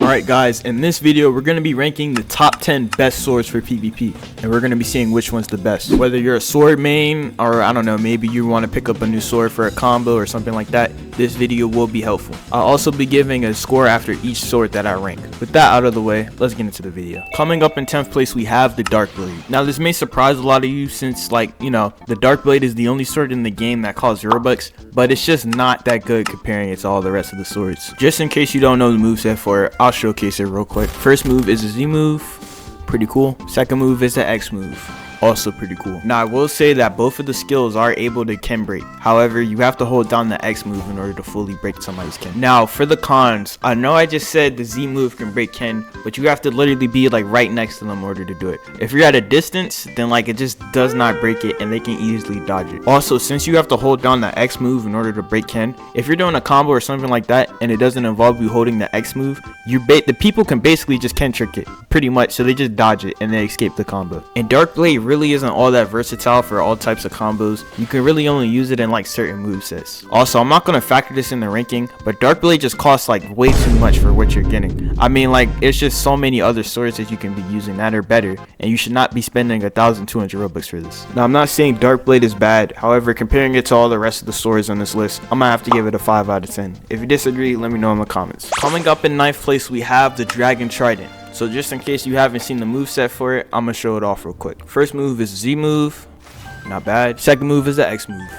Alright guys, in this video we're going to be ranking the top 10 best swords for PvP, and we're going to be seeing which one's the best. Whether you're a sword main, or I don't know, maybe you want to pick up a new sword for a combo or something like that, this video will be helpful. I'll also be giving a score after each sword that I rank. With that out of the way, let's get into the video. Coming up in 10th place we have the Dark Blade. Now this may surprise a lot of you since, like, you know, the Dark Blade is the only sword in the game that costs Robux, but it's just not that good comparing it to all the rest of the swords. Just in case you don't know the moveset for it, I'll showcase it real quick. First move is a Z move, pretty cool. Second move is the X move, also pretty cool. Now I will say that both of the skills are able to Ken break. However, you have to hold down the X move in order to fully break somebody's Ken. Now for the cons, I know I just said the Z move can break Ken, but you have to literally be like right next to them in order to do it. If you're at a distance, then like it just does not break it and they can easily dodge it. Also, since you have to hold down the X move in order to break Ken, if you're doing a combo or something like that and it doesn't involve you holding the X move, the people can basically just Ken trick it pretty much, so they just dodge it and they escape the combo. And Dark Blade really isn't all that versatile for all types of combos. You can really only use it in like certain movesets. Also, I'm not going to factor this in the ranking, but Dark Blade just costs like way too much for what you're getting. I mean, like, it's just so many other swords that you can be using that are better, and you should not be spending 1,200 Robux for this. Now I'm not saying Dark Blade is bad, however, comparing it to all the rest of the swords on this list, I'm gonna have to give it a 5 out of 10. If you disagree, let me know in the comments. Coming up in 9th place we have the Dragon Trident. So just in case you haven't seen the moveset for it, I'm gonna show it off real quick. First move is Z move, not bad. Second move is the X move,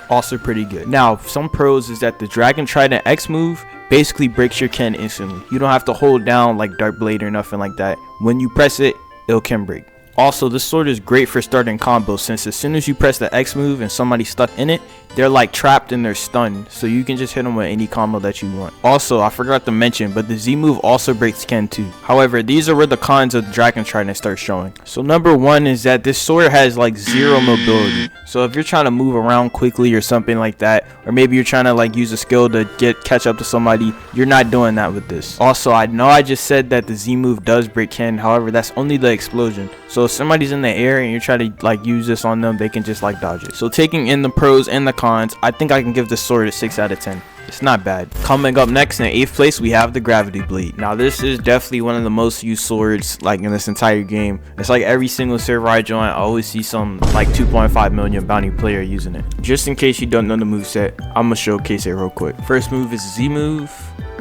also pretty good. Now some pros is that the Dragon Trident X move basically breaks your Ken instantly. You don't have to hold down like Dark Blade or nothing like that. When you press it, it'll Ken break. Also, this sword is great for starting combos, since as soon as you press the X move and somebody's stuck in it, they're like trapped and they're stunned, so you can just hit them with any combo that you want. Also, I forgot to mention, but the Z move also breaks Ken too. However, these are where the cons of the Dragon Trident start showing. So number one is that this sword has like 0 mobility. So if you're trying to move around quickly or something like that, or maybe you're trying to like use a skill to catch up to somebody, you're not doing that with this. Also, I know I just said that the Z move does break Ken, however, that's only the explosion. So if somebody's in the air and you're trying to like use this on them, they can just like dodge it. So taking in the pros and the cons, I think I can give this sword a 6 out of 10. It's not bad. Coming up next in 8th place we have the Gravity Blade. Now this is definitely one of the most used swords like in this entire game. It's like every single server I join, I always see some like 2.5 million bounty player using it. Just in case you don't know the moveset, I'm gonna showcase it real quick. First move is Z move,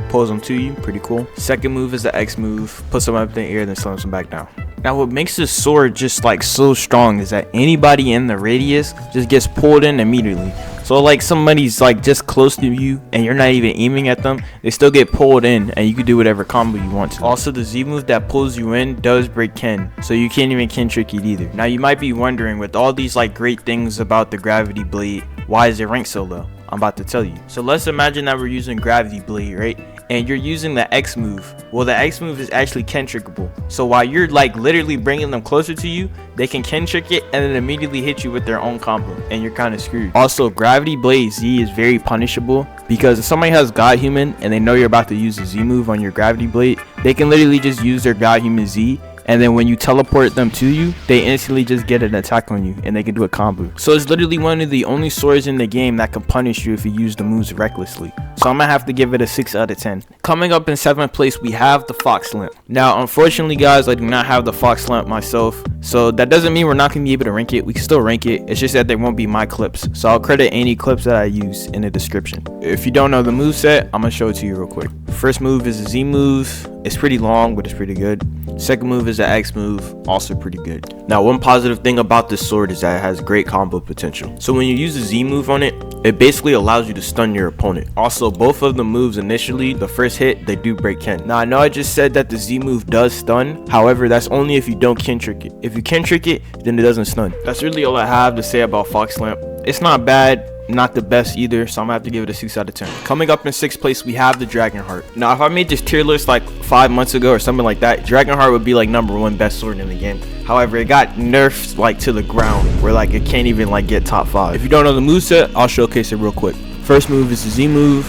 pulls them to you, pretty cool. Second move is the X move, puts them up in the air, then slams them back down. Now what makes this sword just like so strong is that anybody in the radius just gets pulled in immediately. So like somebody's like just close to you and you're not even aiming at them, they still get pulled in and you can do whatever combo you want to. Also, the Z move that pulls you in does break Ken, so you can't even Ken trick it either. Now you might be wondering, with all these like great things about the Gravity Blade, why is it ranked so low? I'm about to tell you. So let's imagine that we're using Gravity Blade, right? And you're using the X move. Well, the X move is actually Ken trickable. So while you're like literally bringing them closer to you, they can Ken trick it and then immediately hit you with their own combo, and you're kind of screwed. Also, Gravity Blade Z is very punishable, because if somebody has God Human and they know you're about to use a Z move on your Gravity Blade, they can literally just use their God Human Z, and then when you teleport them to you, they instantly just get an attack on you and they can do a combo. So it's literally one of the only swords in the game that can punish you if you use the moves recklessly. So I'm gonna have to give it a 6 out of 10. Coming up in 7th place we have the Fox Lamp. Now unfortunately guys, I do not have the Fox Lamp myself, so that doesn't mean we're not gonna be able to rank it. We can still rank it, it's just that there won't be my clips, so I'll credit any clips that I use in the description. If you don't know the moveset, I'm gonna show it to you real quick. First move is a Z move. It's pretty long, but it's pretty good. Second move is the X move, also pretty good. Now one positive thing about this sword is that it has great combo potential. So when you use the Z move on it, it basically allows you to stun your opponent. Also, both of the moves initially, the first hit, they do break Ken. Now I know I just said that the Z move does stun, however that's only if you don't Ken trick it. If you Ken trick it, then it doesn't stun. That's really all I have to say about Fox Lamp. It's not bad, not the best either, so I'm gonna have to give it a 6 out of 10. Coming up in 6th place we have the Dragonheart. Now if I made this tier list like 5 months ago or something like that, Dragonheart would be like #1 best sword in the game. However, it got nerfed like to the ground where like it can't even like get top 5. If you don't know the moveset, I'll showcase it real quick. First move is the Z move,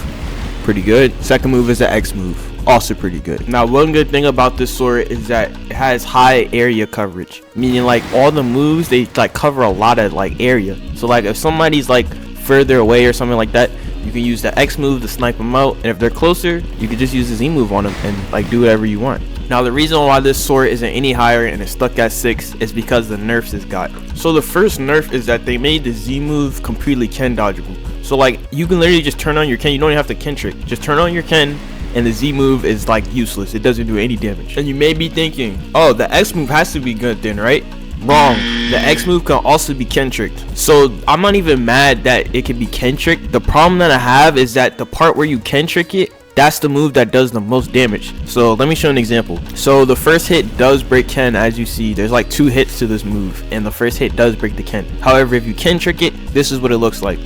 pretty good. Second move is the X move, also pretty good. Now one good thing about this sword is that it has high area coverage, meaning like all the moves, they like cover a lot of like area. So like if somebody's like further away or something like that, You can use the X move to snipe them out, and if they're closer, you can just use the Z move on them and like do whatever you want. Now the reason why this sword isn't any higher and it's stuck at 6 is because the nerfs it's got. So the first nerf is that they made the Z move completely Ken dodgeable. So like you can literally just turn on your Ken, you don't even have to Ken trick. Just turn on your Ken and the Z move is like useless. It doesn't do any damage. And you may be thinking, oh, the X move has to be good then, right? Wrong. The X move can also be Ken tricked. So I'm not even mad that it can be Ken tricked. The problem that I have is that the part where you Ken trick it, that's the move that does the most damage. So let me show an example. So the first hit does break Ken, as you see. There's like 2 hits to this move, and the first hit does break the Ken. However, if you Ken trick it, this is what it looks like.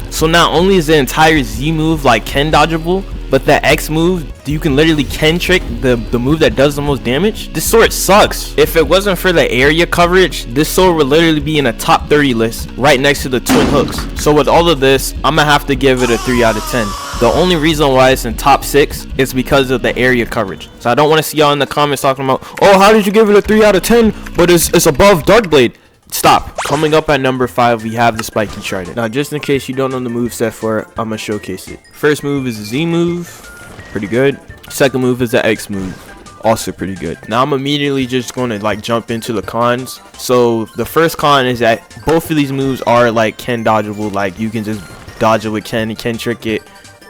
So not only is the entire Z move like Ken dodgeable, but the X move, you can literally Ken trick the move that does the most damage. This sword sucks. If it wasn't for the area coverage, this sword would literally be in a top 30 list right next to the twin hooks. So with all of this, I'm gonna have to give it a 3 out of 10. The only reason why it's in top 6 is because of the area coverage. So I don't want to see y'all in the comments talking about, oh, how did you give it a 3 out of 10 but it's above Darkblade? Stop. Coming up at number 5, we have the Spikey Trident. Now, just in case you don't know the moveset for it, I'm gonna showcase it. First move is the Z move, pretty good. Second move is the X move, also pretty good. Now I'm immediately just gonna like jump into the cons. So the first con is that both of these moves are like Ken dodgeable, like you can just dodge it with Ken and Ken trick it.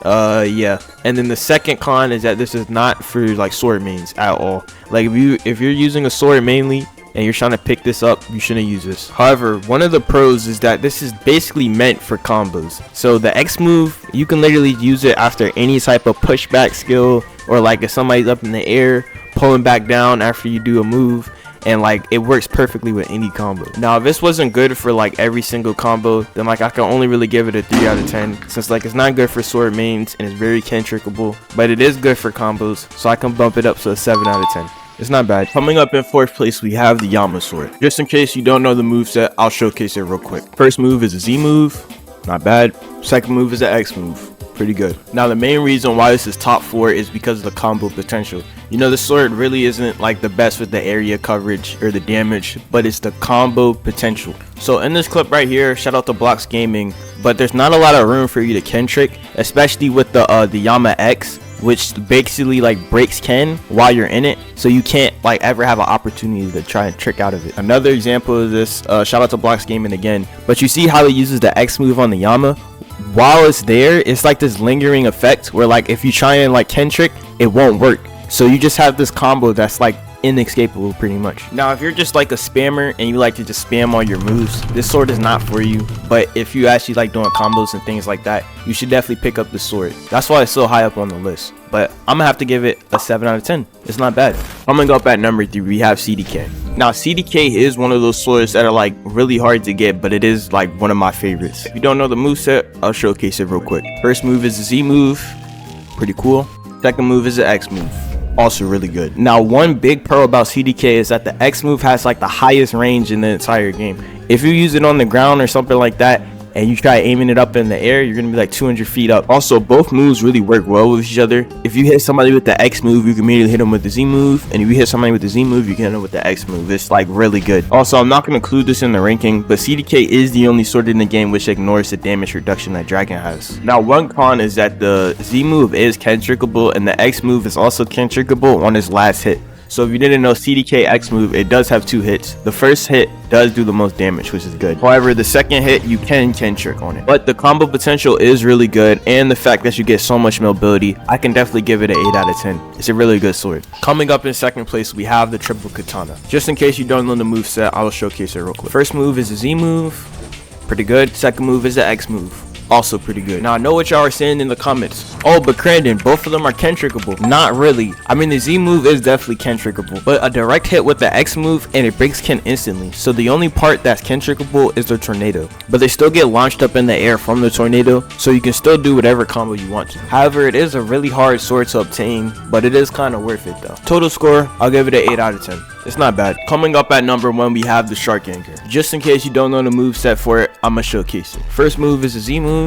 Yeah. And then the second con is that this is not for like sword mains at all. Like if you're using a sword mainly and you're trying to pick this up, you shouldn't use this. However, one of the pros is that this is basically meant for combos. So the X move, you can literally use it after any type of pushback skill, or like if somebody's up in the air pulling back down after you do a move, and like it works perfectly with any combo. Now if this wasn't good for like every single combo, then like I can only really give it a 3 out of 10, since like it's not good for sword mains and it's very Ken trickable, but it is good for combos, so I can bump it up to a 7 out of 10. It's not bad. Coming up in 4th place, we have the Yama sword. Just in case you don't know the moveset, I'll showcase it real quick. First move is a Z move, not bad. Second move is the X move, pretty good. Now the main reason why this is top 4 is because of the combo potential. You know, the sword really isn't like the best with the area coverage or the damage, but it's the combo potential. So in this clip right here, shout out to Blox Gaming, but there's not a lot of room for you to Ken trick, especially with the Yama X, which basically like breaks Ken while you're in it, so you can't like ever have an opportunity to try and trick out of it. Another example of this, shout out to Blox Gaming again, but you see how he uses the X move on the Yama? While it's there, it's like this lingering effect where like if you try and like Ken trick, it won't work. So you just have this combo that's like inescapable pretty much. Now if you're just like a spammer and you like to just spam all your moves, this sword is not for you. But if you actually like doing combos and things like that, you should definitely pick up this sword. That's why it's so high up on the list, but I'm gonna have to give it a 7 out of 10. It's not bad. Coming up at number 3, we have CDK. Now CDK is one of those swords that are like really hard to get, but it is like one of my favorites. If you don't know the moveset, I'll showcase it real quick. First move is the Z move, pretty cool. Second move is the X move, also really good. Now one big pro about CDK is that the X move has like the highest range in the entire game. If you use it on the ground or something like that and you try aiming it up in the air, you're gonna be like 200 feet up. Also, both moves really work well with each other. If you hit somebody with the X move, you can immediately hit them with the Z move, and if you hit somebody with the Z move, you can hit them with the X move. It's like really good. Also, I'm not gonna include this in the ranking, but CDK is the only sword in the game which ignores the damage reduction that Dragon has. Now one con is that the Z move is Ken trickable, and the X move is also Ken trickable on its last hit. So if you didn't know, CDK X move, it does have 2 hits. The first hit does do the most damage, which is good. However, the second hit, you can Ken trick on it. But the combo potential is really good, and the fact that you get so much mobility, I can definitely give it an 8 out of 10. It's a really good sword. Coming up in 2nd place, we have the triple katana. Just in case you don't know the moveset, I will showcase it real quick. First move is the Z move, pretty good. Second move is the X move, also pretty good. Now I know what y'all are saying in the comments. Oh, but Crandon, both of them are Ken trickable. Not really. I mean, the Z move is definitely Ken trickable, but a direct hit with the X move and it breaks Ken instantly. So the only part that's Ken trickable is the tornado, but they still get launched up in the air from the tornado, so you can still do whatever combo you want to. However, it is a really hard sword to obtain, but it is kind of worth it though. Total score, I'll give it an 8 out of 10. It's not bad. Coming up at number 1, we have the Shark Anchor. Just in case you don't know the moveset for it, I'm gonna showcase it. First move is a Z move,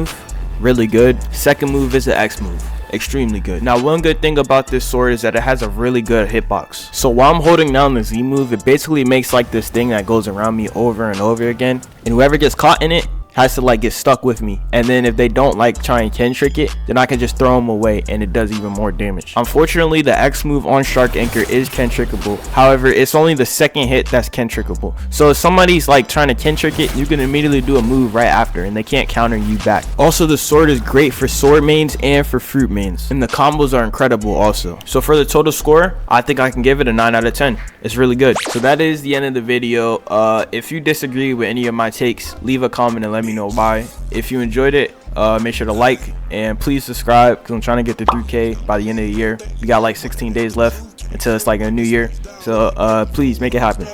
really good. Second move is the X move, extremely good. Now one good thing about this sword is that it has a really good hitbox. So while I'm holding down the Z move, it basically makes like this thing that goes around me over and over again, and whoever gets caught in it has to like get stuck with me, and then if they don't like try and ken trick it, then I can just throw them away and it does even more damage. Unfortunately, the X move on Shark Anchor is ken trickable. However, it's only the second hit that's ken trickable. So if somebody's like trying to ken trick it, you can immediately do a move right after and they can't counter you back. Also, the sword is great for sword mains and for fruit mains, and the combos are incredible also. So for the total score, I think I can give it a 9 out of 10. It's really good. So that is the end of the video. If you disagree with any of my takes, leave a comment and let me know why. If you enjoyed it, make sure to like and please subscribe, because I'm trying to get to 3K by the end of the year. We got like 16 days left until it's like a new year, so please make it happen.